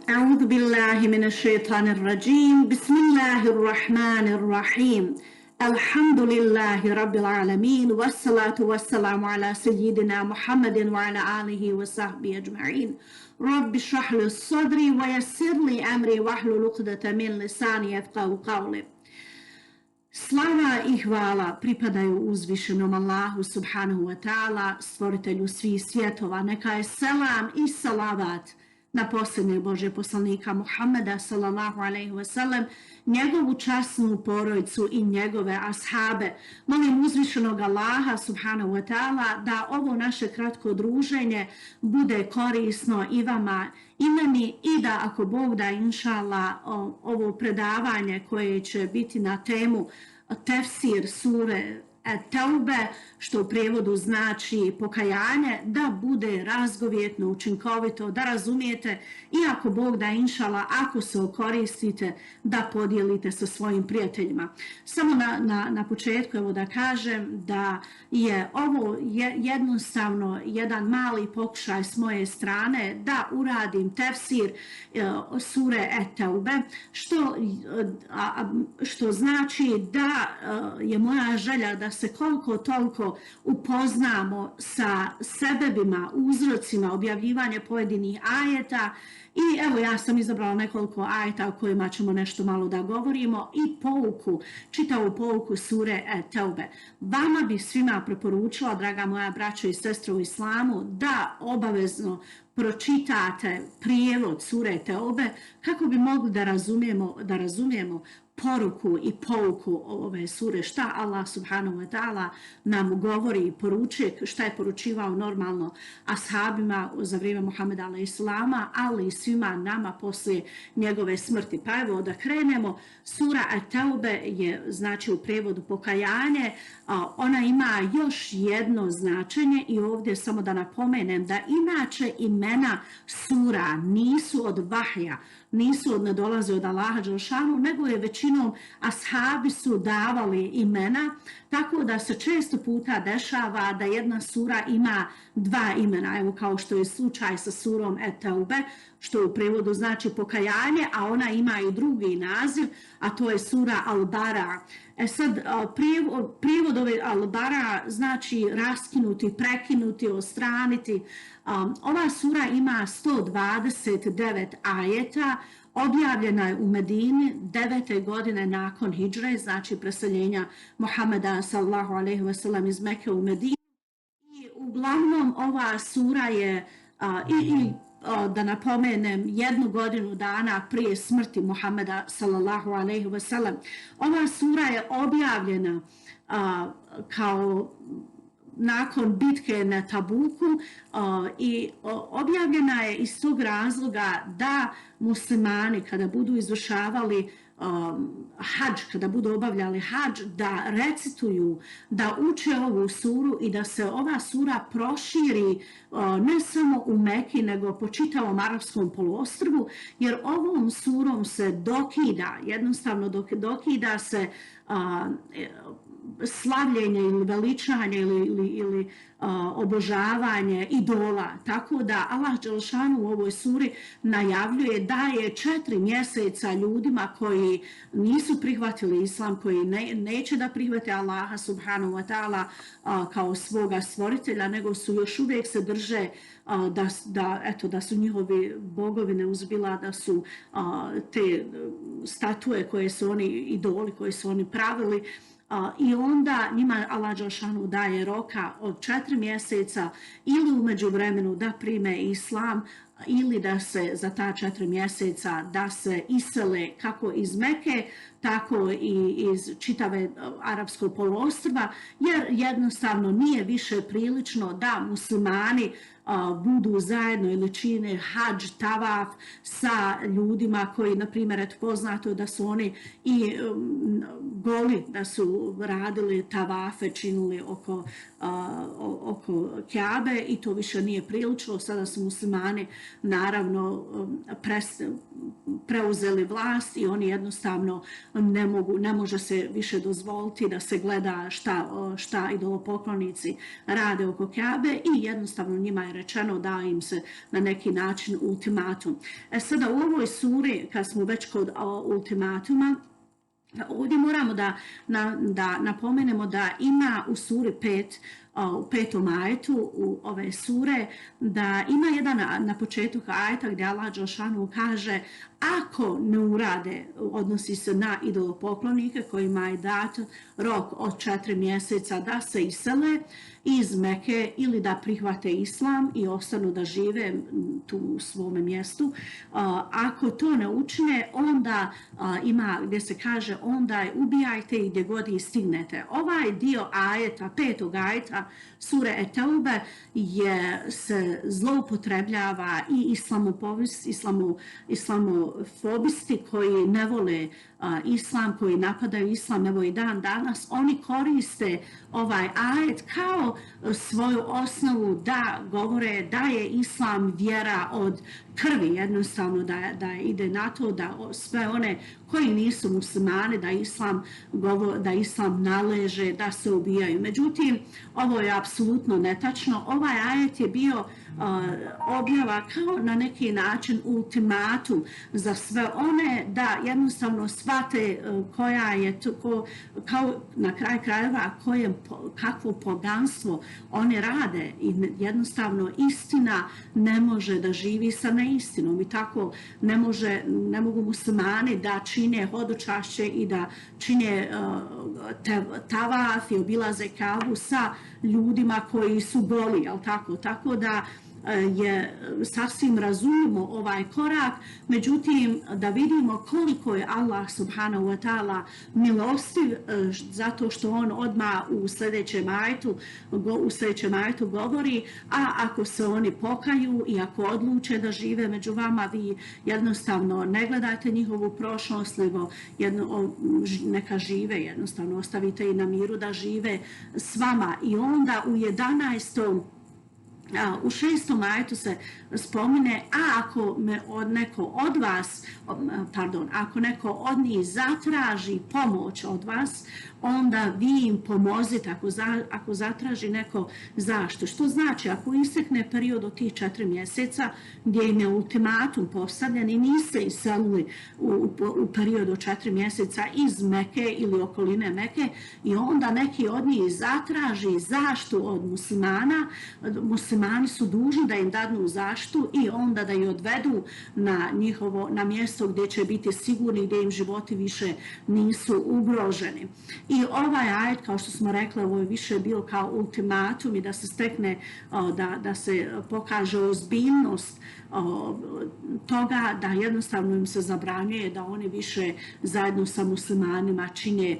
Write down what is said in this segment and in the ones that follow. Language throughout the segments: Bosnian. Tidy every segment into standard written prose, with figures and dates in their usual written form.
أعوذ بالله من الشيطان الرجيم بسم الله الرحمن الرحيم الحمد لله رب العالمين والصلاة والسلام على سيدنا محمد وعلى آله وصحبه أجمعين رب اشرح لي صدري ويسر لي أمري واحلل عقدة من لساني يفقهوا قولي. Slava i hvala pripadaju uzvišenom Allahu subhanahu wa ta'ala, stvoritelju svih svjetova. Neka je selam i salavat na posljednjeg Božeg poslanika Muhammeda sallallahu alaihi wa sallam, njegovu časnu porodicu i njegove ashabe. Molim uzvišenog Allaha subhanahu wa ta'ala da ovo naše kratko druženje bude korisno i vama i meni i da ako Bog da inša Allah ovo predavanje koje će biti na temu tefsir sure Teube, što u prijevodu znači pokajanje, da bude razgovjetno, učinkovito, da razumijete i ako Bog da inšala, ako se koristite, da podijelite sa svojim prijateljima. Samo na početku evo da kažem da je ovo jednostavno jedan mali pokušaj s moje strane da uradim tefsir sure Teube, što znači da je moja želja da se koliko toliko upoznamo sa sebebima, uzrocima objavljivanja pojedinih ajeta. I evo ja sam izabrala nekoliko ajeta o kojima ćemo nešto malo da govorimo i čitavu pouku sure Teube. Vama bi svima preporučila, draga moja braćo i sestre u islamu, da obavezno pročitate prijevod sure Teube kako bi mogli da razumijemo poruku i pouku ove sure, šta Allah subhanahu wa ta'ala nam govori i poručuje, šta je poručivao normalno ashabima za vrijeme Muhameda alejselama, ali i svima nama poslije njegove smrti. Pa evo da krenemo. Sura Teube je znači u prijevodu pokajanje. Ona ima još jedno značenje i ovdje samo da napomenem da inače imena sura nisu od vahja, ne dolaze od Allaha dželešanu, nego je većinom ashabi su davali imena, tako da se često puta dešava da jedna sura ima dva imena, evo kao što je slučaj sa surom Teube, što u prijevodu znači pokajanje, a ona ima i drugi naziv, a to je sura Al-Bara. Sad, prijevod ove Al-Bara znači raskinuti, prekinuti, odstraniti. Ova sura ima 129 ajeta, objavljena je u Medini 9. godine nakon hidžre, znači preseljenja Muhameda sallallahu alejhi ve sellem iz Mekke u Medinu. I uglavnom ova sura je da napomenem 1 godinu dana prije smrti Muhameda sallallahu alejhi ve sellem. Ova sura je objavljena kao nakon bitke na Tabuku i objavljena je iz tog razloga da muslimani kada budu izvršavali hadž, kada budu obavljali hadž, da recituju, da uče ovu suru i da se ova sura proširi ne samo u Meki, nego po čitavom arapskom poluostrvu, jer ovom surom se jednostavno dokida se slavljenje ili veličanje ili obožavanje idola. Tako da Allah dželešanu u ovoj suri najavljuje da je 4 mjeseca ljudima koji nisu prihvatili islam, koji neće da prihvate Allaha subhanahu wa ta'ala kao svoga stvoritelja, nego su još uvijek se drže da su njihovi bogovi neuzbila, da su te statue koje su oni, idoli koje su oni pravili, i onda njima Allah dželešanu daje roka od 4 mjeseca ili u međuvremenu da prime islam ili da se za ta 4 mjeseca da se isele kako iz Meke, tako i iz čitave arapskog poluostrva, jer jednostavno nije više prilično da muslimani budu zajedno ili čine hadž, tavaf sa ljudima koji, na primjer, poznato da su oni i goli, da su radili tavafe, činili oko Kjabe i to više nije prilično. Sada su muslimani naravno preuzeli vlast i oni jednostavno ne može se više dozvoliti da se gleda šta idolopoklonici rade oko Kjabe i jednostavno njima je rečeno, da im se na neki način ultimatum. Sada u ovoj suri, kad smo već kod ultimatuma, ovdje moramo da napomenemo da ima u suri 5, u 5. ajetu u ove sure, da ima jedan na početku ajeta gdje Allah dželešanu kaže ako ne urade, odnosi se na idolopoklonike kojima je dat rok od 4 mjeseca da se isele iz Meke ili da prihvate islam i ostanu da žive tu u svome mjestu. Ako to ne učine, onda ima gdje se kaže onda ubijajte ih gdje god ih stignete. Ovaj dio ajeta, 5. ajeta sure Et-Teube se zloupotrebljava i islamofobisti koji ne vole islam, koji napadaju islam, evo i dan danas, oni koriste ovaj ajet kao svoju osnovu da govore da je islam vjera od krvi, jednostavno da ide na to da sve one koji nisu muslimani, da islam naleže da se ubijaju. Međutim, ovo je apsolutno netačno. Ovaj ajet je bio objava kao na neki način ultimatum za sve one da jednostavno shvate koja je kao na kraj krajeva kakvo poganstvo oni rade i jednostavno istina ne može da živi sa neistinom i tako ne mogu muslimani da čine hodočašće i da čine tavaf i obilaze Kabu sa ljudima koji su goli, jel tako da je sasvim razumimo ovaj korak, međutim da vidimo koliko je Allah subhanahu wa ta'ala milostiv, zato što on odmah u sljedećem ajetu govori, a ako se oni pokaju i ako odluče da žive među vama, vi jednostavno ne gledajte njihovu prošlost, nego neka žive, jednostavno ostavite i na miru da žive s vama. I onda u 11. U 6. ajetu se spomine, ako neko od njih zatraži pomoć od vas, onda vi im pomozite ako zatraži neko zaštitu. Što znači, ako istekne period od tih 4 mjeseca gdje im je ultimatum postavljen i niste iselili u periodu od 4 mjeseca iz Meke ili okoline Meke i onda neki od njih zatraži zaštitu od muslimana, muslimani su dužni da im dadnu zaštitu i onda da ih odvedu na mjesto gdje će biti sigurni, gdje im životi više nisu ugroženi. I ovaj ajet, kao što smo rekli, ovo je više bio kao ultimatum i da se stekne, da se pokaže ozbiljnost toga da jednostavno im se zabranjuje da oni više zajedno sa muslimanima čine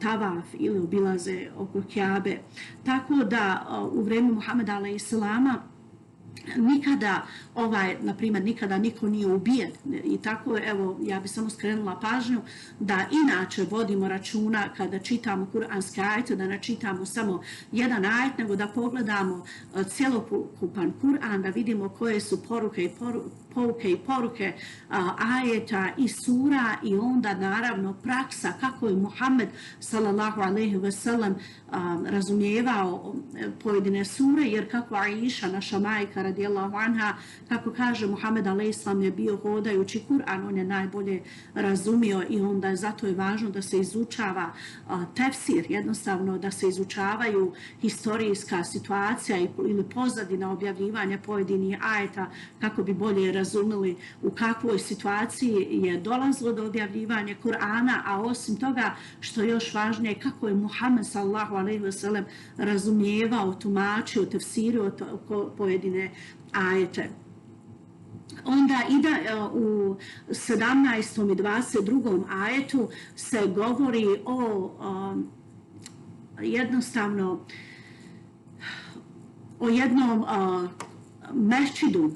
tavaf ili obilaze oko Kjabe. Tako da u vrijeme Muhameda alejselama nikada niko nije ubijen i tako, evo, ja bih samo skrenula pažnju da inače vodimo računa kada čitamo kuranske ajete, da ne čitamo samo jedan ajet, nego da pogledamo cjelokupan Kur'an, da vidimo koje su pouke i poruke ajeta i sura i onda naravno praksa kako je Muhammed sallallahu alejhi ve sellem razumijevao pojedine sure, jer kako Aisha, naša majka radijallahu anha, kako kaže Muhammed alejhisselam je bio hodajući Kur'an, on je najbolje razumio i onda zato je važno da se izučava tefsir, jednostavno da se izučavaju historijska situacija ili pozadina objavljivanja pojedinih ajeta kako bi bolje razumjeli u kakvoj situaciji je dolazilo do objavljivanja Kur'ana, a osim toga što je još važnije kako je Muhammed sallallahu alejhi ve sellem razumijevao, tumačio, tefsirio pojedine ajete. Onda u 17. i 22. ajetu se govori o jednostavno o jednom mešćidu.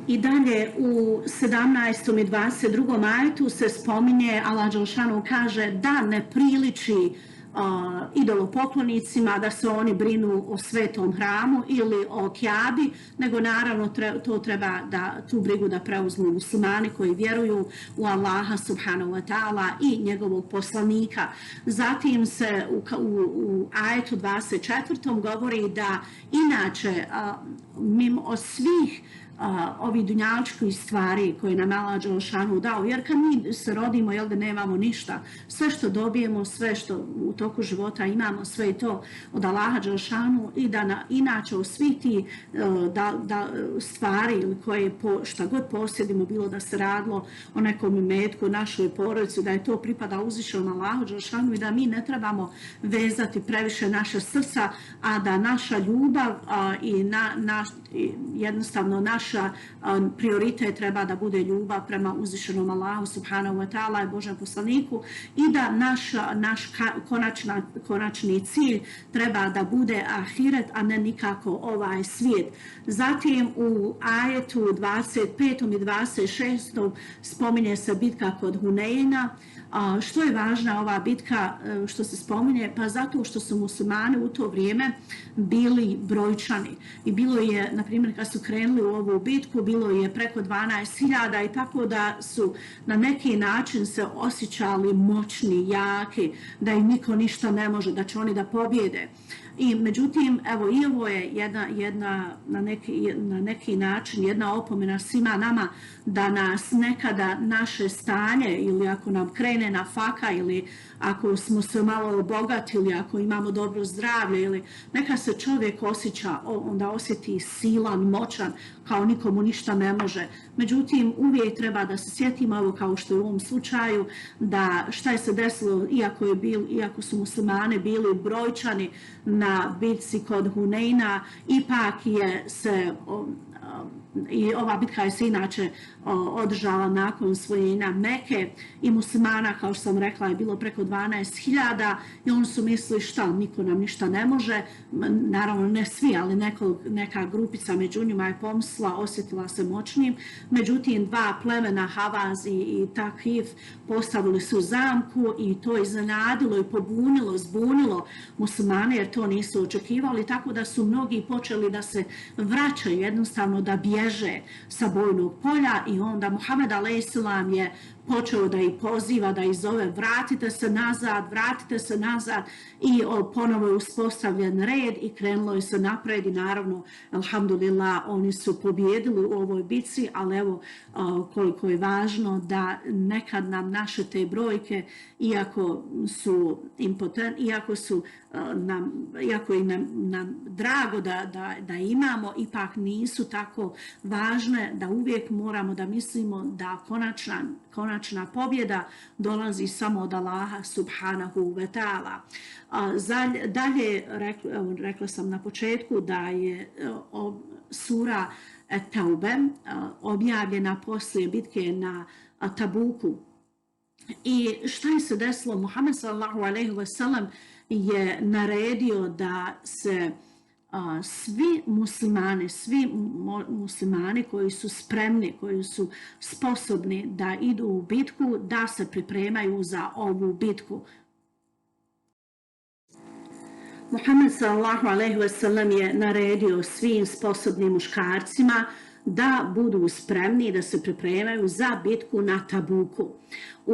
I dalje u 17. i 22. ajetu se spominje, Allah dželešanu kaže da ne priliči idolopoklonicima, da se oni brinu o svetom hramu ili o Kjabi, nego naravno tu brigu da preuzmu muslimani koji vjeruju u Allaha subhanahu wa ta'ala i njegovog poslanika. Zatim se u ajetu 24. govori da inače mimo svih ovi dunjalučki stvari koje nam Allah dželešanu dao, jer kad mi se rodimo, jel da nemamo ništa, sve što dobijemo, sve što u toku života imamo, sve je to od Allaha dželešanu i da inače u svi ti stvari ili koje šta god posjedimo, bilo da se radilo o nekom imetku, našoj porodici, da je to pripada uzvišenom Allahu dželešanu i da mi ne trebamo vezati previše naše srca, a da naša ljubav i jednostavno naš prioritet treba da bude ljubav prema uzvišenom Allahu subhanahu wa ta'ala i Božem poslaniku i da naš konačni cilj treba da bude ahiret, a ne nikako ovaj svijet. Zatim u ajetu 25. i 26. spominje se bitka kod Hunejna. Što je važna ova bitka što se spominje? Pa zato što su muslimani u to vrijeme bili brojčani i bilo je, na primjer, kad su krenuli u ovu bitku, bilo je preko 12.000 i tako da su na neki način se osjećali moćni, jaki, da im niko ništa ne može, da će oni da pobjede. I međutim, evo i ovo je na neki način jedna opomena svima nama da nas nekada naše stanje ili ako nam krene na faka ili ako smo se malo obogatili, ako imamo dobro zdravlje ili neka se čovjek onda osjeti silan, moćan, kao nikomu ništa ne može. Međutim, uvijek treba da se sjetimo, evo kao što je u ovom slučaju, da šta je se desilo, iako su muslimani bili brojčani na bitci kod Hunejna, ipak je se i ova bitka je se inače održala nakon osvojenja Meke i muslimana, kao što sam rekla, je bilo preko 12.000 i oni su mislili šta, niko nam ništa ne može. Naravno ne svi, ali neka grupica među njima je pomislila, osjetila se moćnim. Međutim, dva plemena Havaz i Takif postavili su zamku i to je iznenadilo i pobunilo, zbunilo muslimane jer to nisu očekivali, tako da su mnogi počeli da se vraćaju, jednostavno da bježe sa bojnog polja i onda Muhammed a.s. je počeo da ih poziva, da ih zove vratite se nazad i ponovo je uspostavljen red i krenulo je se napred i naravno, alhamdulillah, oni su pobjedili u ovoj bitci, ali evo koliko je važno da nekad nam naše te brojke, iako su impotentni, iako je nam drago da imamo, ipak nisu tako važne, da uvijek moramo da mislimo da konačna pobjeda dolazi samo od Allaha subhanahu wa ta'ala. Dalje, rekla sam na početku da je sura Taube objavljena poslije bitke na Tabuku. I šta je se desilo? Muhammed sallallahu alejhi ve sellem je naredio da se svi muslimani koji su spremni, koji su sposobni da idu u bitku, da se pripremaju za ovu bitku. Muhammed sallallahu alejhi ve sellem je naredio svim sposobnim muškarcima da budu spremni i da se pripremaju za bitku na Tabuku. U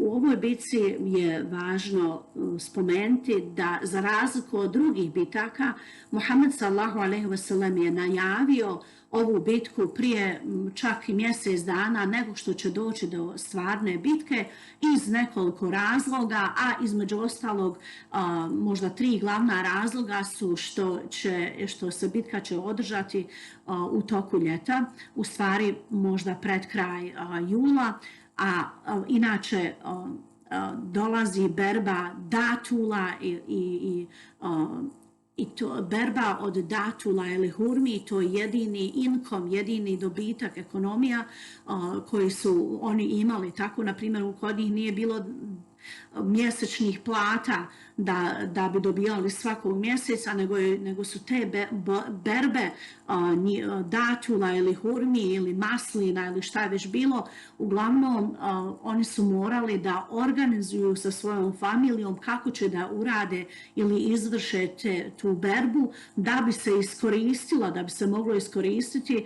ovoj bitci je važno spomenuti da za razliku od drugih bitaka, Muhammed sallallahu alejhi ve sellem je najavio ovu bitku prije čak i mjesec dana nego što će doći do stvarne bitke iz nekoliko razloga, a između ostalog možda 3 glavna razloga su što se bitka će održati u toku ljeta, u stvari možda pred kraj jula, a inače dolazi berba datula i to berba od datula ili hurmi, to je jedini inkom, jedini dobitak, ekonomija koji su oni imali. Tako, na primjer, kod njih nije bilo mjesečnih plata da bi dobijali svakog mjeseca, nego su te berbe datula ili hurmi ili maslina ili šta je već bilo. Uglavnom, oni su morali da organizuju sa svojom familijom kako će da urade ili izvrše tu berbu da bi se iskoristila, da bi se moglo iskoristiti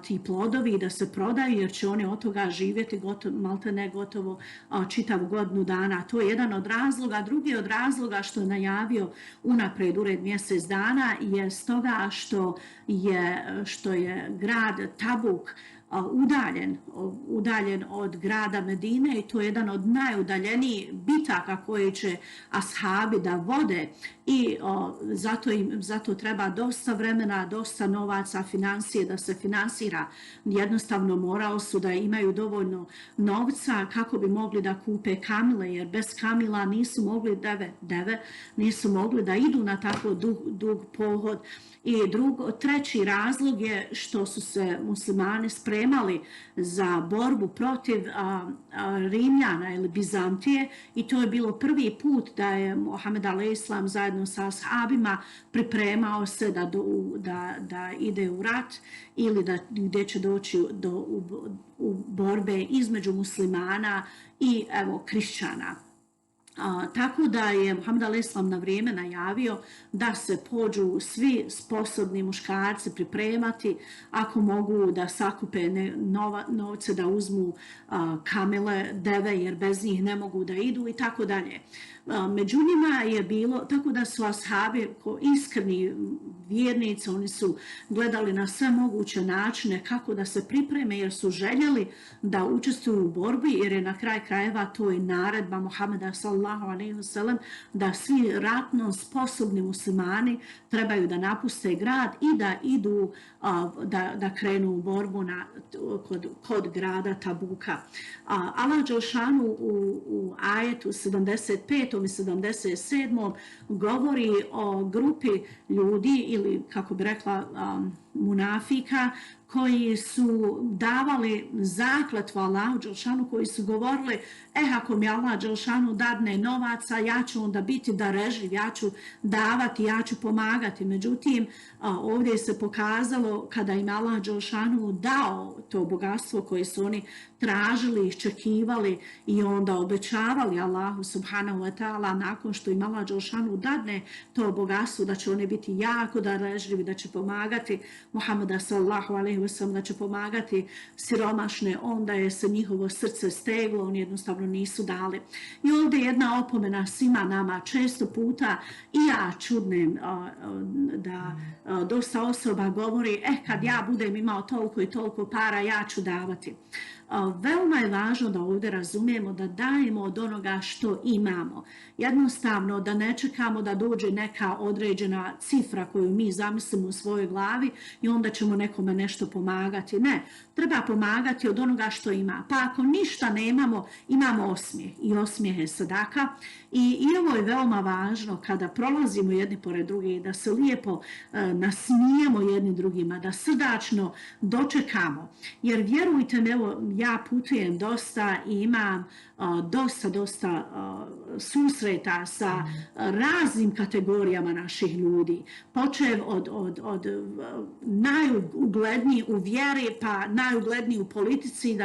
ti plodovi da se prodaju, jer će oni od toga živjeti maltene gotovo čitavu godinu dana. To je jedan od razloga. Drugi od razloga što je najavio unaprijed ured mjesec dana je stoga što je grad Tabuk udaljen od grada Medine i to je jedan od najudaljenijih bitaka koje će ashabi da vode i zato treba dosta vremena, dosta novaca, financije da se finansira. Jednostavno morali su da imaju dovoljno novca kako bi mogli da kupe kamile, jer bez kamila nisu mogli nisu mogli da idu na tako dug pohod. I treći razlog je što su se muslimani spremali za borbu protiv Rimljana ili Bizantije i to je bilo prvi put da je Muhammed a.s. zajedno sa ashabima pripremao se da ide u rat ili gdje će doći u borbe između muslimana i kršćana. Tako da je Muhammed a.s. na vrijeme najavio da se pođu svi sposobni muškarci pripremati, ako mogu da sakupe novce, da uzmu kamele, deve, jer bez njih ne mogu da idu i tako dalje. Među njima je bilo, tako da su ashabi iskreni vjernici, oni su gledali na sve moguće načine kako da se pripreme, jer su željeli da učestvuju u borbi, jer je na kraj krajeva to i naredba Muhameda sallallahu alejhi ve sellem da svi ratno sposobni muslimani trebaju da napuste grad i da idu da krenu u borbu kod grada Tabuka. Allah dželešanu u ajetu 75. i 77. govori o grupi ljudi ili kako bi rekla munafika koji su davali zakletvu Allahu dželešanu, koji su govorili ako mi Allah dželešanu dadne novaca, ja ću onda biti darežljiv, ja ću davati, ja ću pomagati. Međutim, ovdje se pokazalo kada im Allah dželešanu dao to bogatstvo koje su oni tražili, iščekivali i onda obećavali Allahu subhanahu wa ta'ala nakon što im Allah dželešanu dadne to bogatstvo da će oni biti jako darežljivi, da će pomagati Muhameda sallallahu alejhi ve sellem, da će pomagati siromašne, onda je se njihovo srce steglo, oni jednostavno nisu dali. I ovdje jedna opomena svima nama, često puta i ja čudnem da dosta osoba govori kad ja budem imao toliko i toliko para, ja ću davati. Veoma je važno da ovdje razumijemo da dajemo od onoga što imamo. Jednostavno da ne čekamo da dođe neka određena cifra koju mi zamislimo u svojoj glavi i onda ćemo nekome nešto pomagati. Ne, treba pomagati od onoga što ima. Pa ako ništa nemamo, imamo osmijeh i osmijeh je sadaka. I ovo je veoma važno kada prolazimo jedni pored drugih, da se lijepo nasmijemo jedni drugima, da srdačno dočekamo. Jer vjerujte me, evo, ja putujem dosta i imam dosta susreta sa raznim kategorijama naših ljudi. Počev od najugledniji u vjeri pa najugledniji u politici,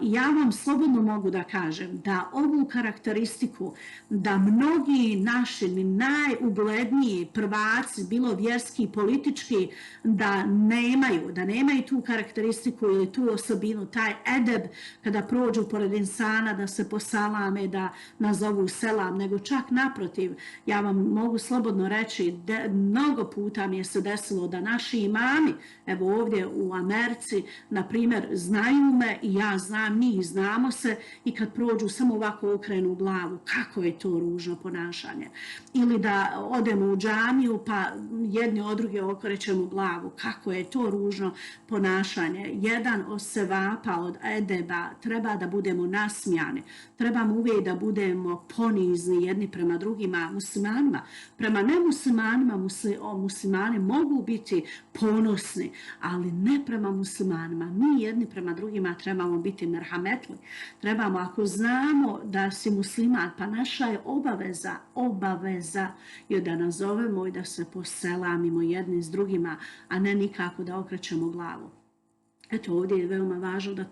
ja vam slobodno mogu da kažem da ovu karakteristiku da mnogi naši najugledniji prvaci, bilo vjerski i politički, da nemaju tu karakteristiku ili tu osobinu, taj edeb kada prođu pored insana da se posalame, da nazovu selam, nego čak naprotiv. Ja vam mogu slobodno reći mnogo puta mi je se desilo da naši imami, evo ovdje u Americi, na primjer, znaju me i ja znam, mi znamo se i kad prođu samo ovako okrenu u glavu, kako je to ružno ponašanje. Ili da odemo u džamiju pa jedni od druge okrećemo glavu, kako je to ružno ponašanje. Jedan od sevapa, od edeba, treba da budemo nasmijani, trebamo uvijek da budemo ponizni jedni prema drugima, muslimanima. Prema nemuslimanima muslimani mogu biti ponosni, ali ne prema muslimanima. Mi jedni prema drugima trebamo biti merhametli. Trebamo, ako znamo da si musliman, pa naša je obaveza je da nazovemo i da se poselamimo jedni s drugima, a ne nikako da okrećemo glavu. Eto, ovdje je veoma važno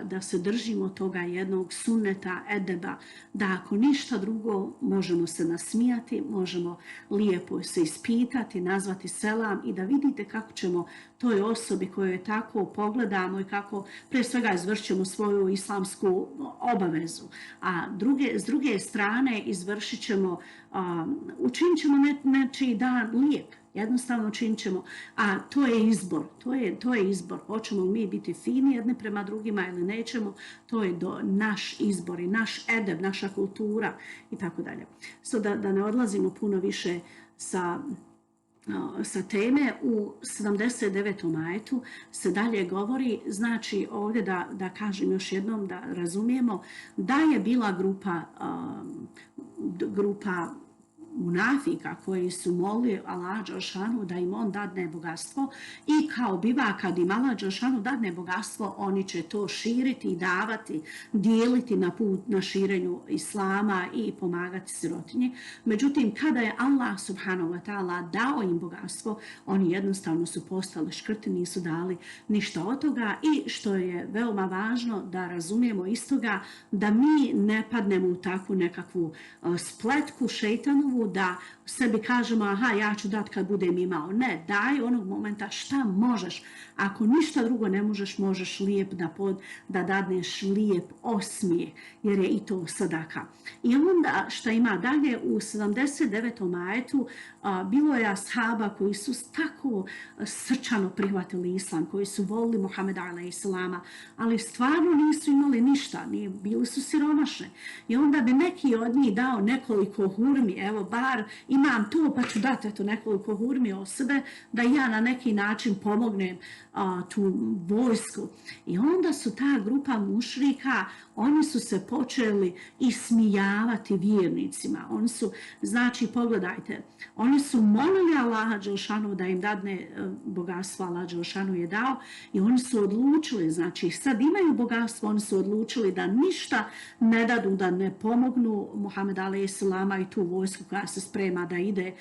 da se držimo toga jednog sunneta, edeba, da ako ništa drugo možemo se nasmijati, možemo lijepo se ispitati, nazvati selam i da vidite kako ćemo toj osobi koju tako pogledamo i kako pre svega izvršćemo svoju islamsku obavezu. A s druge strane učinit ćemo nečiji dan lijep. Jednostavno učinit ćemo, a to je izbor, to je izbor. Hoćemo li mi biti fini jedni prema drugima ili nećemo, to je naš izbor i naš edeb, naša kultura i tako dalje. Da ne odlazimo puno više sa teme, u 79. ajetu se dalje govori, znači ovdje da kažem još jednom da razumijemo da je bila grupa munafika koji su molili Allah dželešanu da im on dadne bogatstvo i kao biva kad im Allah dželešanu dadne bogatstvo, oni će to širiti i davati, dijeliti na put na širenju islama i pomagati sirotinji. Međutim, kada je Allah subhanahu wa ta'ala dao im bogatstvo, oni jednostavno su postali škrti, nisu dali ništa od toga i što je veoma važno da razumijemo iz toga da mi ne padnemo u takvu nekakvu spletku šejtanovu da sebi kažemo aha ja ću dati kad budem imao. Ne, daj onog momenta šta možeš. Ako ništa drugo ne možeš lijep da dadneš lijep osmijeh, jer je i to sadaka. I onda šta ima dalje u 79. ajetu bilo je ashaba koji su tako srčano prihvatili islam, koji su volili Muhameda a.s. ali stvarno nisu imali ništa, bili su siromašni. I onda bi neki od njih dao nekoliko hurmi, evo bar imam to pa ću dati nekoliko hurmi od sebe da ja na neki način pomognem tu vojsku. I onda su ta grupa mušrika, oni su se počeli ismijavati vjernicima. Oni su, znači pogledajte, oni su molili Allaha dželešanu da im dadne bogatstvo, Allah dželešanu je dao i oni su odlučili, znači sad imaju bogatstvo, oni su odlučili da ništa ne dadu, da ne pomognu Muhameda a.s. i tu vojsku koja se sprema da ide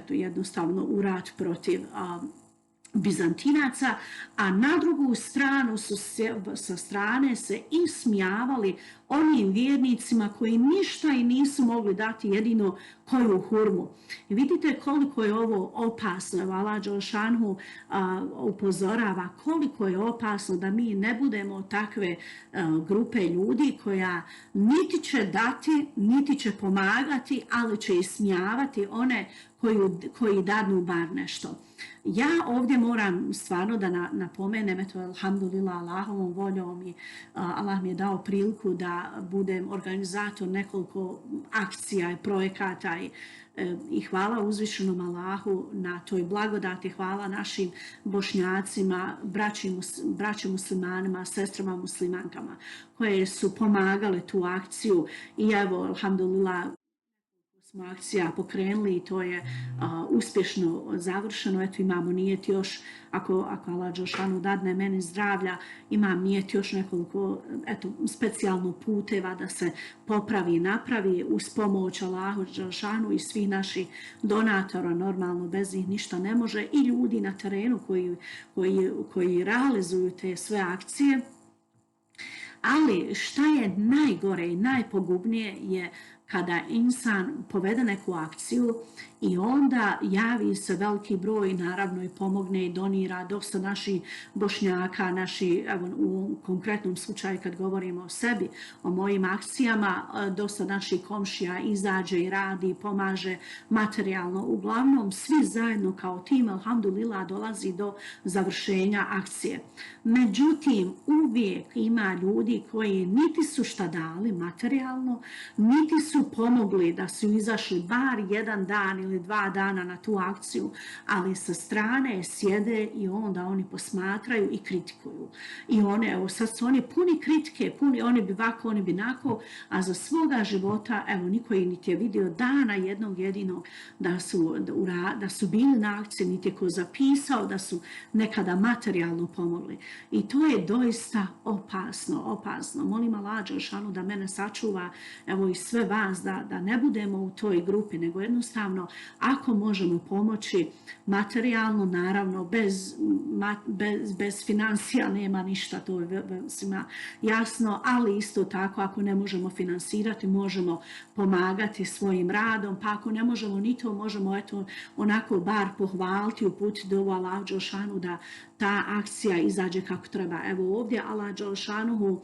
jednostavno u rat protiv Bizantinaca, a na drugu stranu su sa strane se ismijavali onim vjernicima koji ništa i nisu mogli dati, jedino koju hurmu. I vidite koliko je ovo opasno. Allah dželešanu upozorava koliko je opasno da mi ne budemo takve grupe ljudi koja niti će dati, niti će pomagati, ali će ismijavati one koji dadnu bar nešto. Ja ovdje moram stvarno da napomenem, eto, alhamdulillah, Allahovom voljom i Allah mi je dao priliku da budem organizator nekoliko akcija i projekata i hvala uzvišenom Allahu na toj blagodati, hvala našim Bošnjacima, braći muslimanima, sestrama muslimankama koje su pomagale tu akciju i evo, alhamdulillah, smo akcija pokrenuli i to je uspješno završeno. Eto imamo nijet još, ako Allah dželešanu dadne meni zdravlja, imam nijet još nekoliko specijalno puteva da se popravi i napravi uz pomoć Allahu dželešanu i svih naših donatora. Normalno bez njih ništa ne može i ljudi na terenu koji realizuju te sve akcije. Ali šta je najgore i najpogubnije je kada insan povede neku akciju i onda javi se veliki broj, naravno i pomogne i donira dosta naših Bošnjaka, u konkretnom slučaju kad govorimo o sebi, o mojim akcijama, dosta naših komšija izađe i radi, pomaže materijalno. Uglavnom, svi zajedno kao tim, alhamdulillah, dolazi do završenja akcije. Međutim, uvijek ima ljudi koji niti su šta dali materijalno, niti su pomogli da su izašli bar jedan dan ili 2 dana na tu akciju, ali sa strane sjede i onda oni posmatraju i kritikuju. I one, evo sad su oni puni kritike, oni bi ovako, oni bi nako, a za svoga života, evo niko ih niti je vidio dana jednog jedinog da su bili na akciji, niti je ko zapisao da su nekada materijalno pomogli. I to je doista opasno. Molim Allah dželešanu da mene sačuva, evo i sve vas, da ne budemo u toj grupi, nego jednostavno ako možemo pomoći materijalno, naravno bez financija nema ništa, to je svima jasno, ali isto tako ako ne možemo finansirati, možemo pomagati svojim radom, pa ako ne možemo ni to, možemo eto onako bar pohvaliti, uputiti dovu Allah dželešanu da ta akcija izađe kako treba. Evo ovdje Allah dželešanu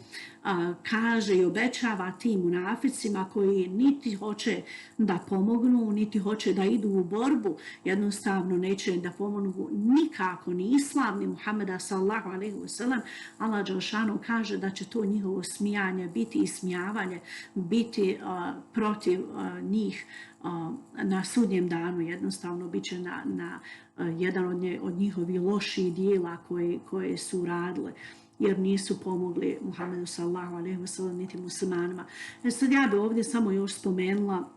kaže i obećava tim munaficima koji niti hoće da pomognu, niti hoće da idu u borbu, jednostavno neće da pomognu nikako ni islam, ni Muhameda sallallahu alejhi ve sellem. Allah dželešanu kaže da će to njihovo smijanje biti ismijavanje, biti protiv njih na sudnjem danu, jednostavno bit će na jedan od njihovih loših dijela koje su radile, jer nisu pomogli Muhammedu sallallahu alejhi ve sellem niti muslimanima. Sad ja bih ovdje samo još spomenula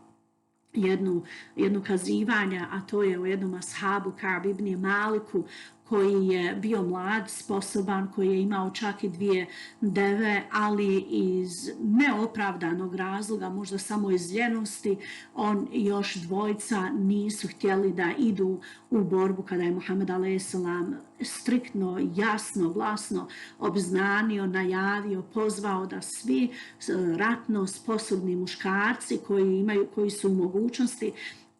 jedno kazivanje, a to je o jednom ashabu Ka'b ibn Maliku, koji je bio mlad, sposoban, koji je imao čak i 2 deve, ali iz neopravdanog razloga, možda samo iz ljenosti, on i još 2 nisu htjeli da idu u borbu kada je Muhammed a.s. striktno, jasno, glasno obznanio, najavio, pozvao da svi ratno sposobni muškarci koji su u mogućnosti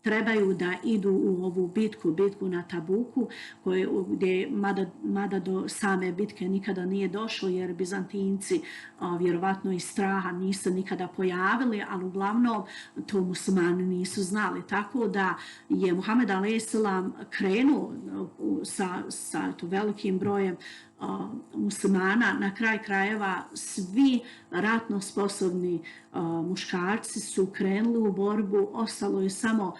trebaju da idu u ovu bitku na Tabuku, gdje mada do same bitke nikada nije došlo, jer Bizantinci vjerovatno iz straha nisu nikada pojavili, ali uglavnom to muslimani nisu znali. Tako da je Muhammed a.s. krenuo sa velikim brojem muslimana, na kraj krajeva svi ratno sposobni muškarci su krenuli u borbu, ostalo je samo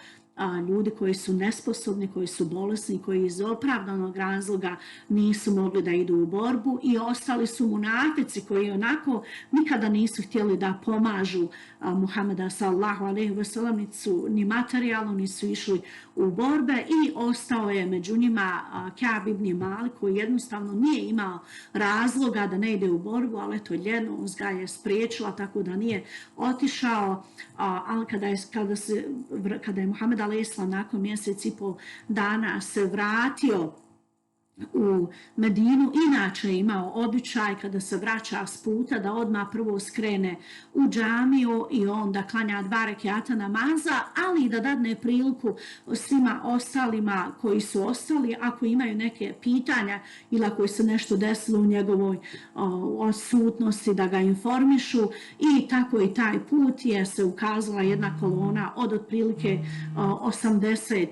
ljudi koji su nesposobni, koji su bolesni, koji iz opravdanog razloga nisu mogli da idu u borbu, i ostali su munafici koji onako nikada nisu htjeli da pomažu Muhameda sallallahu alejhi ve sellem, ni materijalno nisu išli u borbe, i ostao je među njima Ka'b ibn Malik, koji jednostavno nije imao razloga da ne ide u borbu, ali eto ljenost ga je spriječila, tako da nije otišao. Ali kada je Muhammed a.s. nakon 1,5 mjeseca se vratio u Medinu, inače imao običaj kada se vraća s puta da odmah prvo skrene u džamiju i onda klanja 2 rekjata namaza, ali i da dadne priliku svima ostalima koji su ostali, ako imaju neke pitanja ili ako se nešto desilo u njegovoj odsutnosti, da ga informišu. I tako i taj put je se ukazala jedna kolona od otprilike 80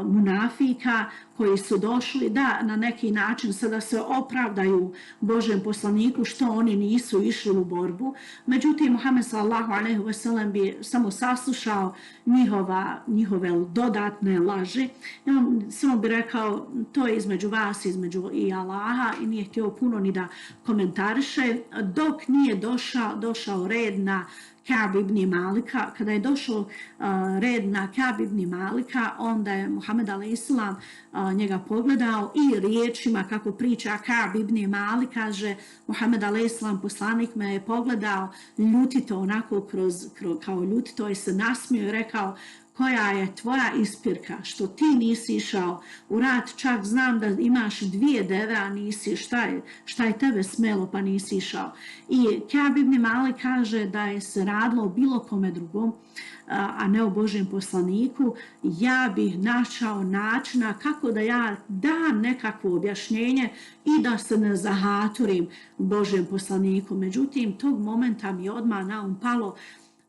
munafika koji su došli da na neki način sada se opravdaju Božjem poslaniku što oni nisu išli u borbu. Međutim, Muhammed sallallahu alejhi ve sellem bi samo saslušao njihove dodatne laži. I on samo bi rekao, to je između vas, između i Allaha, i nije htio puno ni da komentariše, dok nije došao red na Ka'b ibn Malika. Kada je došao red na Ka'b ibn Malika, onda je Muhammed a.s. njega pogledao i riječima kako priča Ka'b ibn Malik, kaže Muhammed a.s. poslanik me je pogledao ljutito, onako kao ljutito, je se nasmio i rekao, koja je tvoja ispirka što ti nisi išao u rat, čak znam da imaš 2 deve, a nisi, šta je tebe smelo pa nisi išao. I Ka'b ibn Malik kaže da je se radilo o bilo kome drugom, a ne o Božjem poslaniku, ja bih našao načina kako da ja dam nekakvo objašnjenje i da se ne zahaturim Božjem poslaniku. Međutim, tog momenta mi odmah na um palo,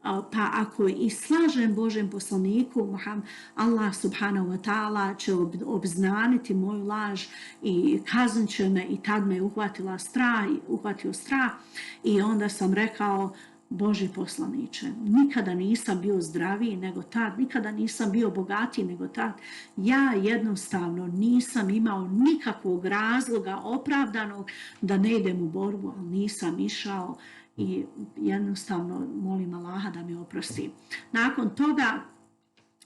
pa ako i slažem Božjem poslaniku, Allah subhanahu wa ta'ala će obznaniti moju laž i kaznit će me, i tad me uhvatio strah. I onda sam rekao, Božji poslaniče, nikada nisam bio zdraviji nego tad, nikada nisam bio bogatiji nego tad. Ja jednostavno nisam imao nikakvog razloga opravdanog da ne idem u borbu, ali nisam išao i jednostavno molim Allaha da mi oprosti. Nakon toga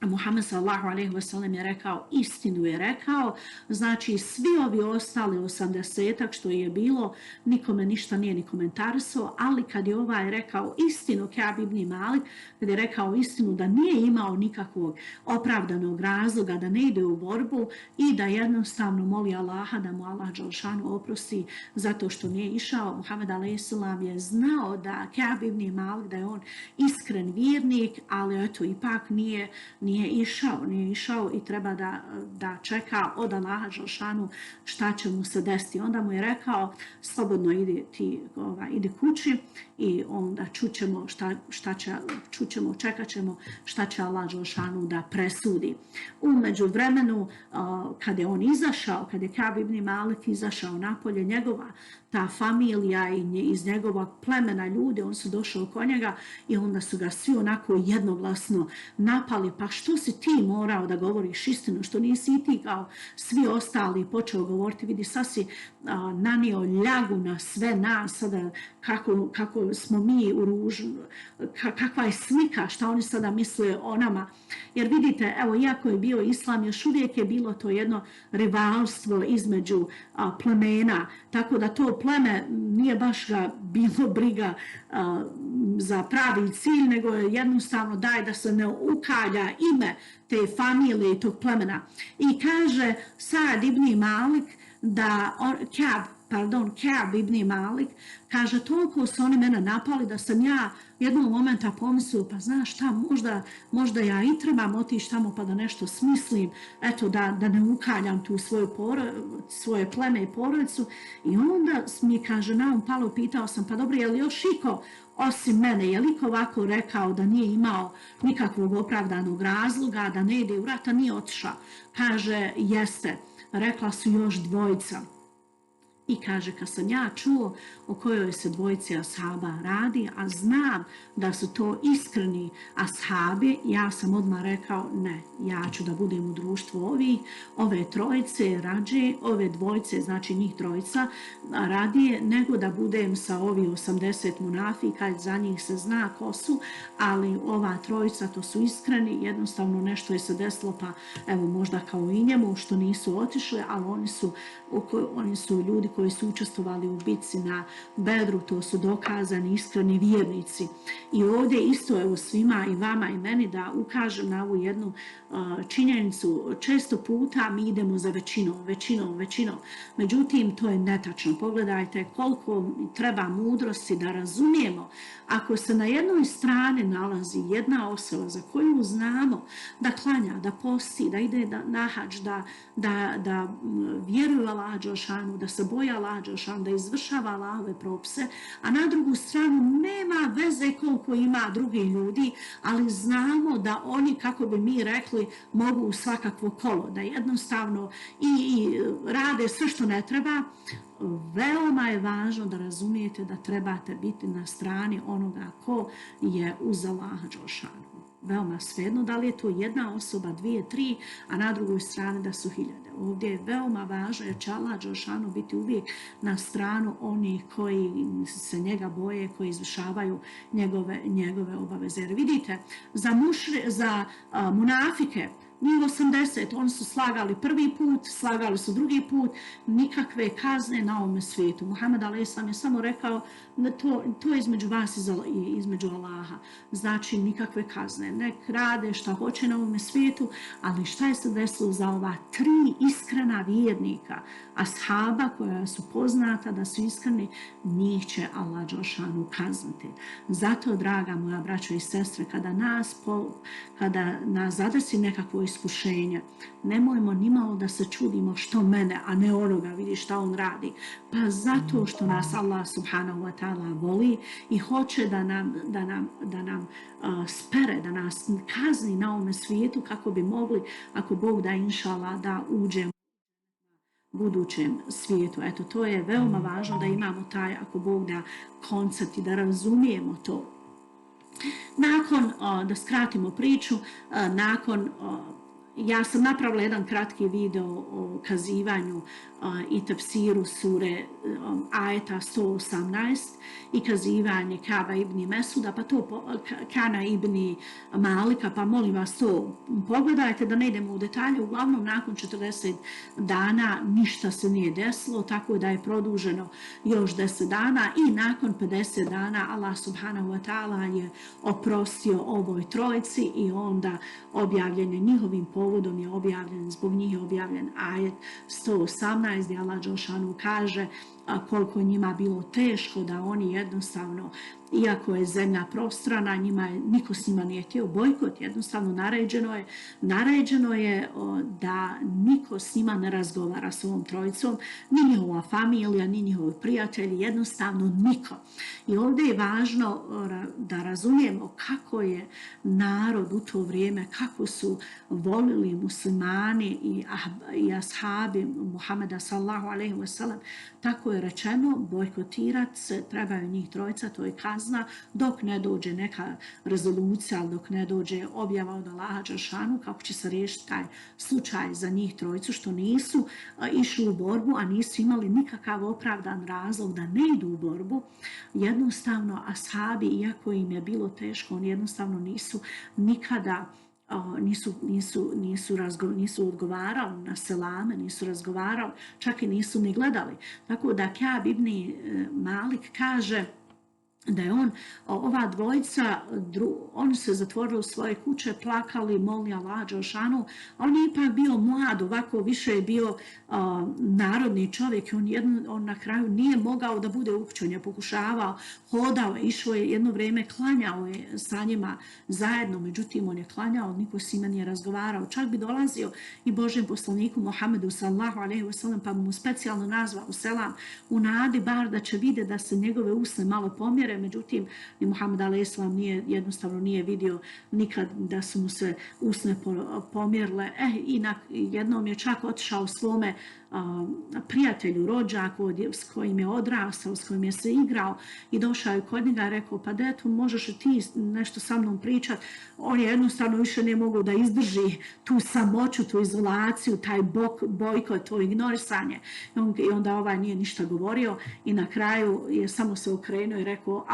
Muhammed sallallahu alejhi ve sellem je rekao, istinu je rekao, znači svi ovi ostali 80-ak što je bilo, nikome ništa nije ni komentarisao, ali kad je ovaj rekao istinu, Ka'b ibn Malik, kad je rekao istinu da nije imao nikakvog opravdanog razloga da ne ide u borbu i da jednostavno moli Allaha da mu Allah dželešanu oprosti zato što nije išao, Muhammed alejhi selam je znao da Ka'b ibn Malik, da je on iskren vjernik, ali eto ipak nije išao i treba da čeka od Allaha dželešanu šta će mu se desiti. Onda mu je rekao, slobodno idi kući i onda čekat ćemo šta će Allah dželešanu da presudi. U međuvremenu, kada je on izašao, kada je Ka'b ibn Malik izašao napolje, njegova ta familija i iz njegovog plemena ljudi, on su došli oko njega i onda su ga svi onako jednoglasno napali. Pa što si ti morao da govoriš istinu, što nisi i ti kao svi ostali počeo govoriti, vidi sad si nanio ljagu na sve nas, sada kako smo mi u ružu, kakva je slika, šta oni sada misle o nama. Jer vidite, evo, iako je bio islam, još uvijek je bilo to jedno rivalstvo između plemena, tako da to pleme nije baš ga bilo briga za pravi cilj, nego je jednostavno daj da se ne ukalja ime te familije i tog plemena. I kaže Sa'd ibn Malik da Ka'b ibn Malik kaže, toliko su oni mene napali da sam ja jednog momenta pomislio, pa znaš šta, možda ja i trebam otići tamo pa da nešto smislim, eto da ne ukaljam tu svoje pleme i porodicu. I onda mi kaže, na um palo, pitao sam, pa dobro, je li još iko osim mene, je li iko ovako rekao da nije imao nikakvog opravdanog razloga, da ne ide u rat, a nije otišao? Kaže, jeste, rekla su još dvojica. I kaže, kad sam ja čuo o kojoj se dvojici ashaba radi, a znam da su to iskreni ashabi, ja sam odmah rekao, ne, ja ću da budem u društvu ove trojice rađe, ove dvojice, znači njih trojica, radije nego da budem sa ovih 80 munafika, za njih se zna ko su, ali ova trojica, to su iskreni, jednostavno nešto je se desilo, pa evo možda kao i njemu, što nisu otišli, ali oni su ljudi koji su učestvovali u bitci na Bedru, to su dokazani iskreni vjernici. I ovdje isto evo svima i vama i meni da ukažem na ovu jednu činjenicu. Često puta mi idemo za većinom. Međutim, to je netačno. Pogledajte koliko treba mudrosti da razumijemo. Ako se na jednoj strani nalazi jedna osoba za koju znamo da klanja, da posti, da ide na hadž, da vjeruje Allaha dželešanu, da se boji Allaha dželešanu, da izvršava Allahove propise, a na drugu stranu nema veze koliko ima drugih ljudi, ali znamo da oni, kako bi mi rekli, mogu svakakvo kolo, da jednostavno i rade sve što ne treba. Veoma je važno da razumijete da trebate biti na strani onoga ko je uz Allaha dželešanu. Veoma svejedno da li je to jedna osoba, 2, 3, a na drugoj strani da su 1000. Ovdje je veoma važno jer će Allah dželešanu biti uvijek na stranu onih koji se njega boje, koji izvršavaju njegove obaveze. Jer vidite, za munafike, njih 80, oni su slagali prvi put, slagali su drugi put, nikakve kazne na ovome svijetu. Muhammed a.s. je samo rekao da to je između vas i između Allaha. Znači nikakve kazne. Nek rade šta hoće na ovome svijetu, ali šta je se desilo za ova 3 iskrena vjernika, ashaba koja su poznata da su iskreni, njih će Allah dželešanu kazniti. Zato, draga moja braćo i sestre, kada nas zadesi nekakvo iskušenje, nemojmo nimalo da se čudimo što mene, a ne onoga, vidi šta on radi. Pa zato što nas Allah subhanahu wa ta'ala voli i hoće da nam spere, da nas kazni na ovome svijetu kako bi mogli, ako Bog da inša Allah, da uđemo u budućem svijetu. Eto, to je veoma važno da imamo taj, ako Bog da, koncept i da razumijemo to. Nakon, da skratimo priču, ja sam napravila jedan kratki video o kazivanju i tafsiru sure ajeta 118 i kazivanje Kaba ibn Mesuda, pa to Kana ibn Malika, pa molim vas to pogledajte, da ne idemo u detalje. Uglavnom, nakon 40 dana ništa se nije desilo, tako da je produženo još 10 dana i nakon 50 dana Allah subhanahu wa ta'ala je oprostio ovoj trojici i onda objavljen je njihovim povodom, je objavljen, zbog njih je objavljen ajet 118 gdje Allah dželešanu kaže koliko njima bilo teško da oni jednostavno, iako je zemlja prostrana, niko s njima nije htio bojkot, jednostavno naređeno je da niko s njima ne razgovara s ovom trojicom, ni njihova familija, ni njihovi prijatelji, jednostavno niko. I ovdje je važno da razumijemo kako je narod u to vrijeme, kako su volili muslimani i ashabi Muhameda sallallahu alejhi ve sellem. Tako je rečeno, bojkotirati se trebaju njih trojica, to je kazna dok ne dođe neka rezolucija, dok ne dođe objava od Allaha dželešanu kako će se riješiti taj slučaj za njih trojicu što nisu išli u borbu, a nisu imali nikakav opravdan razlog da ne idu u borbu. Jednostavno, ashabi, iako im je bilo teško, oni jednostavno nisu nikada nisu odgovarali na selame, nisu razgovarali, čak i nisu ni gledali. Tako da Ka'b ibn Malik kaže da je ova dvojica, oni se zatvorili u svoje kuće, plakali, molili Allaha dželešanu, on je ipak bio mlad, ovako više je bio narodni čovjek, on na kraju nije mogao da bude upućen, je pokušavao, hodao, išao je jedno vrijeme, klanjao je sa njima zajedno, međutim on je klanjao, niko s njima nije razgovarao, čak bi dolazio i Božjem poslaniku Muhammedu sallallahu alejhi ve sellem, pa mu specijalno nazvao selam u nadi bar da će vidjeti da se njegove usne malo pomjere. Međutim, ni Muhammed a.s. jednostavno nije vidio nikad da su mu se usne pomjerile. I jednom je čak otišao svome prijatelju, rođaku s kojim je odrastao, s kojim je se igrao i došao je kod njega i rekao, pa deto, možeš li ti nešto sa mnom pričati? On je jednostavno više nije mogao da izdrži tu samoću, tu izolaciju, taj bojkot, to ignorisanje. I onda ovaj nije ništa govorio i na kraju je samo se okrenuo i rekao,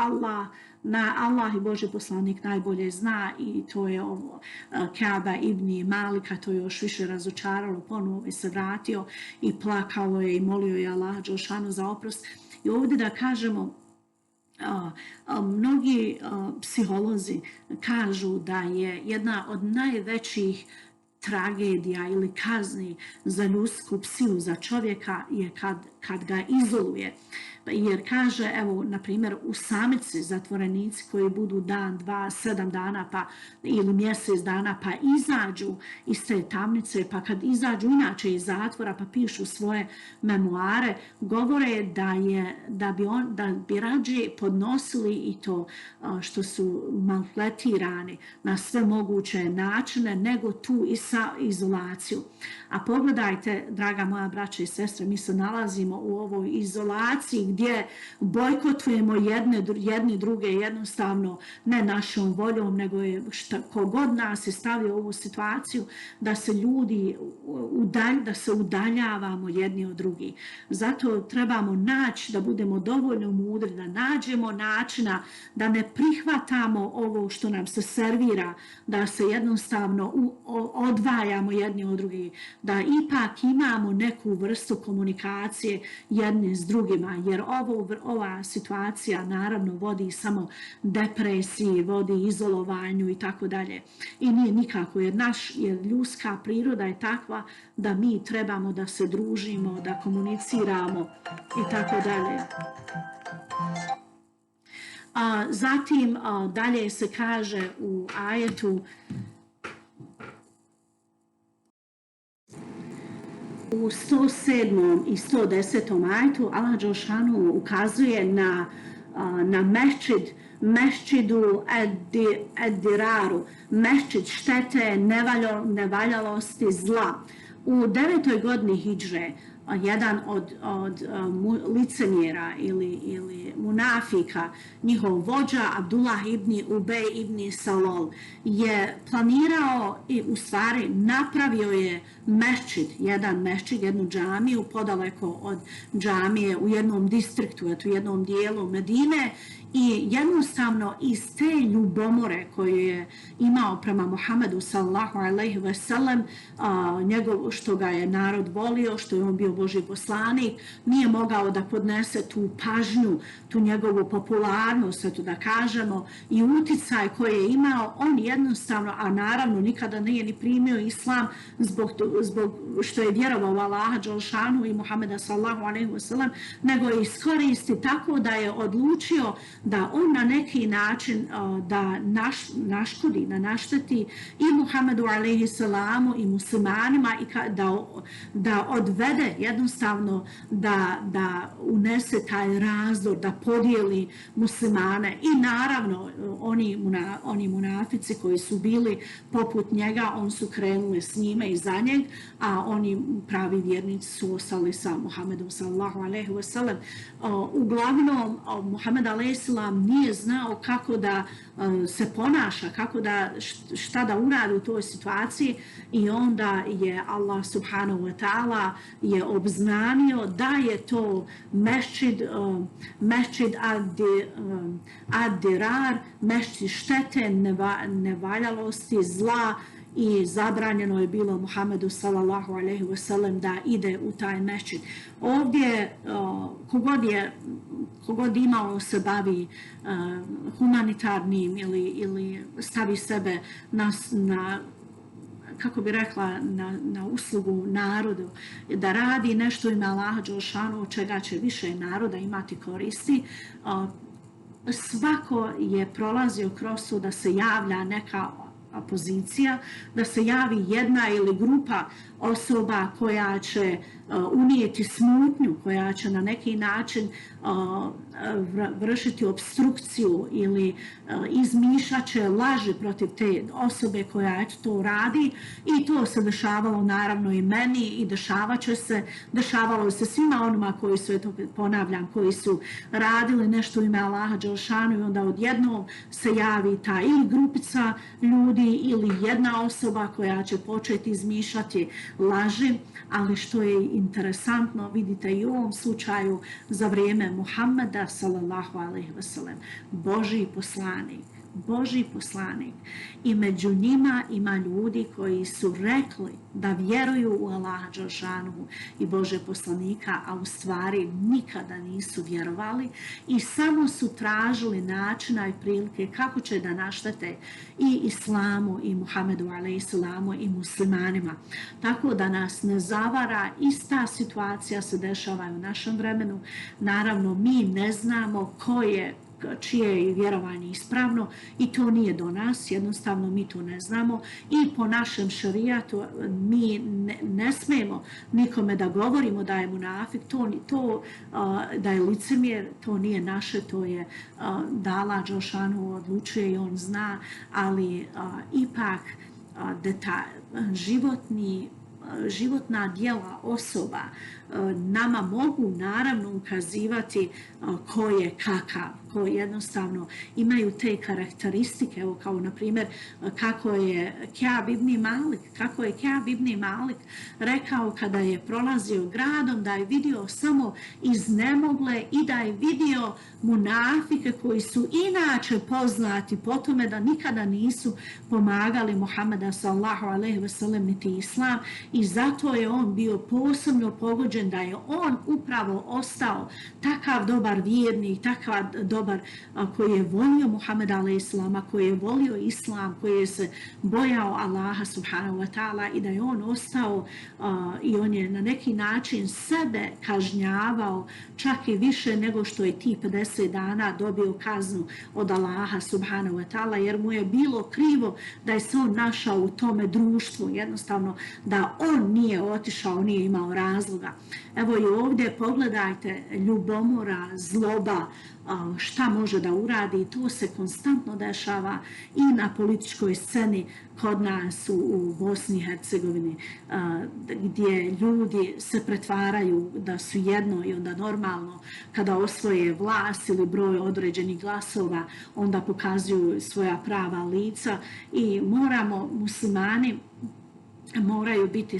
Allah i Božji poslanik najbolje zna, i to je ovo Ka'ba ibn Malika, to je još više razočaralo, ponovo je se vratio i plakao je i molio je Allaha dželešanu za oprost. I ovdje da kažemo, mnogi psiholozi kažu da je jedna od najvećih tragedija ili kazni za ljudsku psihu, za čovjeka, je kad ga izoluje. Jer kaže, evo, na primjer, u samici zatvorenici koji budu dan, 2, 7 dana ili mjesec dana pa izađu iz te tamnice, pa kad izađu inače iz zatvora pa pišu svoje memoare, govore da bi rađe podnosili i to što su maltretirani na sve moguće načine nego tu izolaciju. A pogledajte, draga moja braća i sestre, mi se nalazimo u ovoj izolaciji gdje bojkotujemo jedni druge jednostavno ne našom voljom, nego je kogod nas je stavio u ovu situaciju da se ljudi da se udaljavamo jedni od drugih. Zato trebamo naći da budemo dovoljno mudri, da nađemo načina da ne prihvatamo ovo što nam se servira, da se jednostavno odvajamo jedni od drugih, da ipak imamo neku vrstu komunikacije jedni s drugima, jer ova situacija naravno vodi samo depresiji, vodi izolovanju i tako dalje. I nije nikako, jer ljudska priroda je takva da mi trebamo da se družimo, da komuniciramo i tako dalje. Zatim dalje se kaže u ajetu u 107. i 110. ajetu Allah dželešanu ukazuje na mešćidu ed-diraru, mešćid štete, nevaljalosti, zla. U 9. godini hidžre jedan od licemjera ili munafika, njihov vođa Abdullah ibn Ubej ibn Salol je planirao i u stvari napravio je jedan mešćid, jednu džamiju podaleko od džamije u jednom distriktu, u jednom dijelu Medine, i jednostavno iz te ljubomore koju je imao prema Muhammedu sallallahu alejhi ve sellem, što ga je narod volio, što je on bio Božji poslanik, nije mogao da podnese tu pažnju, tu njegovu popularnost, eto da kažemo, i uticaj koji je imao. On jednostavno, a naravno nikada nije ni primio islam zbog što je vjerovao u Allaha dželešanu i Muhammeda sallallahu alejhi ve sellem, nego je iskoristi tako da je odlučio da on na neki način da naškodi, da našteti i Muhammedu alejhi selamu i muslimanima, i da odvede jednostavno, da unese taj razdor, da podijeli muslimane. I naravno oni munafici koji su bili poput njega, on su krenuli s njime i za njeg, a oni pravi vjernici su ostali sa Muhammedom sallallahu alejhi ve sellem. Uglavnom Muhammed alejhi selam nije znao kako da se ponaša, šta da uradi u toj situaciji, i onda je Allah subhanahu wa ta'ala je obznanio da je to mešćid ad-dirar, mešćid štete, nevaljalosti, zla, i zabranjeno je bilo Muhammedu sallallahu alejhi ve sellem da ide u taj mešćid. Ovdje kogod imao se bavi humanitarnim ili stavi sebe na kako bi rekla, na uslugu narodu, da radi nešto ime Allaha dželešanu, od čega će više naroda imati koristi. Svako je prolazio kroz to da se javlja neka pozicija, da se javi jedna ili grupa osoba koja će unijeti smutnju, koja će na neki način vršiti obstrukciju ili izmišljat će laži protiv te osobe koja to radi. I to se dešavalo naravno i meni, i dešavalo se svima onima koji su, ponavljam, koji su radili nešto u ime Allaha dželešanu, i onda odjednom se javi ta ili grupica ljudi ili jedna osoba koja će početi izmišljati laži. Ali što je interesantno, vidite i u ovom slučaju, za vrijeme Muhammeda sallallahu alejhi ve sellem, Božji poslanik, i među njima ima ljudi koji su rekli da vjeruju u Allaha dželešanu i Božje poslanika, a u stvari nikada nisu vjerovali i samo su tražili načina i prilike kako će da naštete i islamu i Muhammedu alejhi selamu i muslimanima. Tako da nas ne zavara, ista situacija se dešava i u našem vremenu. Naravno, mi ne znamo čije je vjerovanje ispravno, i to nije do nas, jednostavno mi to ne znamo, i po našem šerijatu mi ne smijemo nikome da govorimo da je munafik, da je licemjer, to nije naše, to je da Allah dželešanu odlučuje i on zna, ali ipak životna djela osoba nama mogu naravno ukazivati ko je kakav, ko jednostavno imaju te karakteristike, evo kao na primjer kako je Ka'b ibn Malik rekao kada je prolazio gradom, da je vidio samo iznemogle i da je vidio munafike koji su inače poznati po tome da nikada nisu pomagali Muhammeda sallallahu alejhi ve sellem niti islam, i zato je on bio posebno pogođen da je on upravo ostao takav dobar vjernik, takav dobar koji je volio Muhammeda alejhi selama, koji je volio islam, koji je se bojao Allaha subhanahu wa ta'ala, i da je on ostao i on je na neki način sebe kažnjavao čak i više nego što je ti 50 dana dobio kaznu od Allaha subhanahu wa ta'ala, jer mu je bilo krivo da je se on našao u tome društvu, jednostavno da on nije otišao, nije imao razloga. Evo i ovdje pogledajte ljubomora, zloba, šta može da uradi. To se konstantno dešava i na političkoj sceni kod nas u Bosni i Hercegovini, gdje ljudi se pretvaraju da su jedno i onda normalno kada osvoje vlast ili broj određenih glasova, onda pokazuju svoja prava lica i moramo, muslimani, moraju biti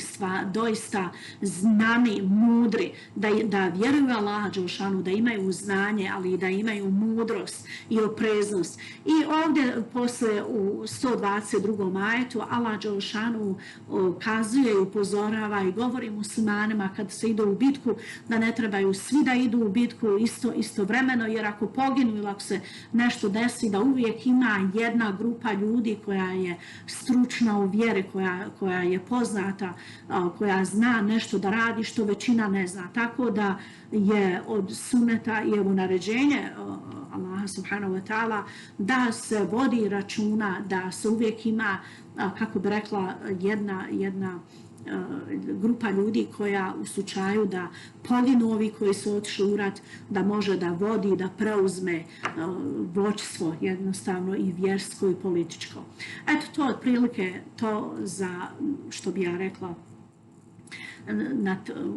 doista znani, mudri, da vjeruju Allaha dželešanu, da imaju znanje, ali i da imaju mudrost i opreznost. I ovdje posle u 122. ajetu Allah dželešanu kazuje i upozorava i govori muslimanima kad se ide u bitku da ne trebaju svi da idu u bitku istovremeno, jer ako poginu ili ako se nešto desi, da uvijek ima jedna grupa ljudi koja je stručna u vjeri, koja je poznata, koja zna nešto da radi što većina ne zna. Tako da je od suneta i evo naređenje Allaha subhanahu wa ta'ala da se vodi računa, da se uvijek ima, kako bi rekla, jedna grupa ljudi koja u slučaju da poginu ovi koji su otišli u rat, da može da vodi, da preuzme vođstvo jednostavno i vjersko i političko. Eto, to otprilike to za, što bi ja rekla,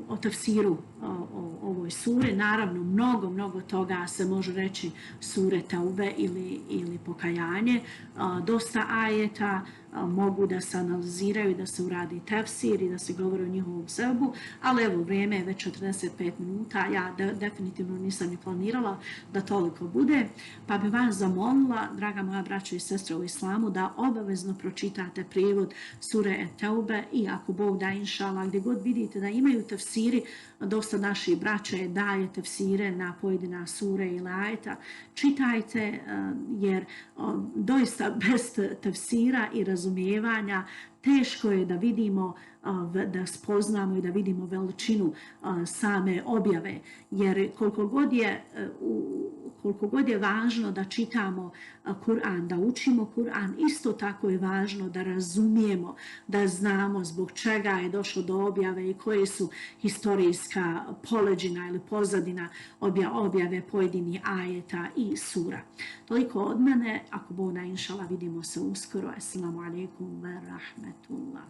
o tefsiru o ovoj suri. Naravno, mnogo toga se može reći sure Teube ili pokajanje. Dosta ajeta mogu da se analiziraju, da se uradi tefsir i da se govori o njihovom sebu, ali evo, vrijeme je već 45 minuta, ja definitivno nisam ni planirala da toliko bude, pa bi vas zamolila, draga moja braćo i sestre u islamu, da obavezno pročitate prijevod sure Teube i ako Bog da, inšallah, gdje god vidite da imaju tefsiri, dosta naših braća daje tefsire na pojedina sure ili ajeta, čitajte, jer doista bez tefsira i razumijevanja teško je da vidimo, da spoznamo i da vidimo veličinu same objave, jer koliko god je važno da čitamo Kur'an, da učimo Kur'an, isto tako je važno da razumijemo, da znamo zbog čega je došlo do objave i koje su historijska poleđina ili pozadina objave pojedinih ajeta i sura. Toliko od mene, ako Bog da, inšallah, vidimo se uskoro. Assalamu alaikum wa rahmatullah.